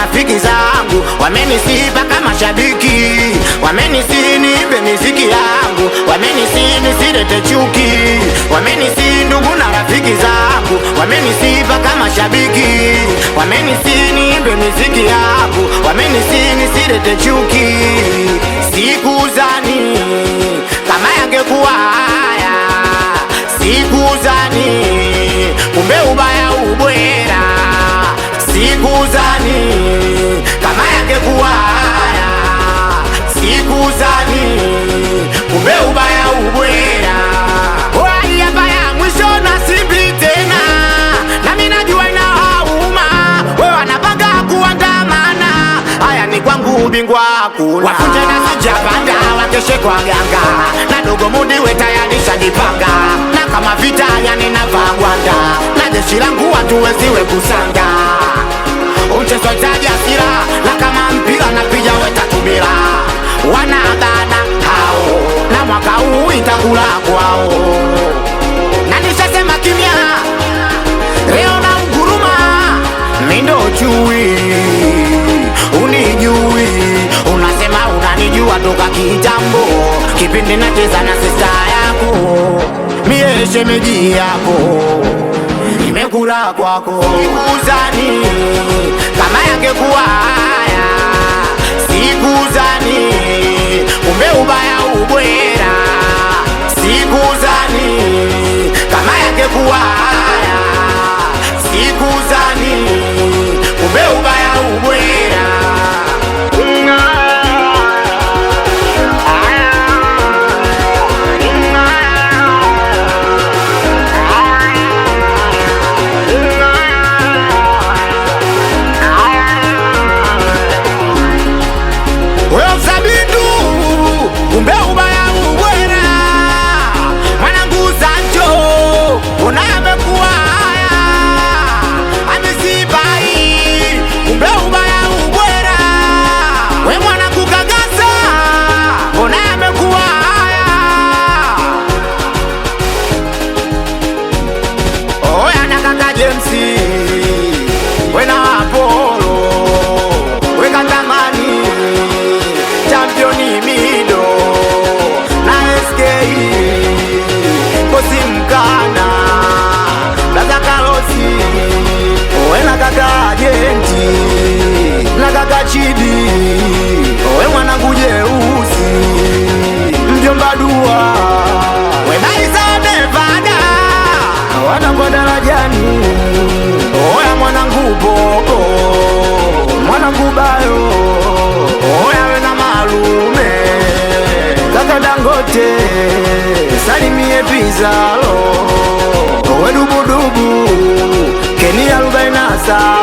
rafiki zangu wamenisiba kama shabiki, wamenisi niimbe miziki yangu, wamenisi nisilete chuki, wamenisi ndugu na rafiki zangu wamenisiba kama shabiki, wamenisi niimbe miziki yangu, wamenisi nisilete chuki. Sikuzani kama yangekuwa haya, sikuzani kumbe ubaya ubwera, sikuzani kama yangekuwa haya, sikuzani kumbe ubaya ubwera. Wai hapa mwisho na simbi tena, na mimi najua inauma, wewe wanapanga kuandamana, haya ni kwangu ubingwa hakuna, wafunje na sijapanda wakeshe kwa ganga, na dogo mudi we tayari shajipanga, na kama vita yani navaa gwanda, na jeshi langu watu wesiwe kusanga, mchezo itaji asira, na kama mpira na pija wetatumira, wanadana hao, na mwaka huu itakula kwao, na nishasema kimya leo na unguruma, mindo chui unijui, unasema unanijua toka kitambo, kipindi nacheza na sista yako, mie shemeji yako, nimekula kwako. Sikuzani kama yangekuwa haya, sikuzani kumbe ubaya ubwera, sikuzani kama yangekuwa haya, sikuzani kumbe ubaya ubwera. Kumbe ubaya ubwera, mwanangu Sancho unayamekuwa haya, amesibai. Kumbe ubaya ubwera, we mwanangu Kagasa unayamekuwa haya. Oya na kaka James we na Apollo we katamani championi mido na SK kosi mkana Laza Karosi we na kaka Agenti na kaka Chidi we mwanangu Jeusi mjomba Dua we Baisa Nevada wanangu darajani. Oya mwanangu Boko mwanangu Bayo, oya we na Malume kaka Dangote salimie Pizalo we Dubudubu Kenia 47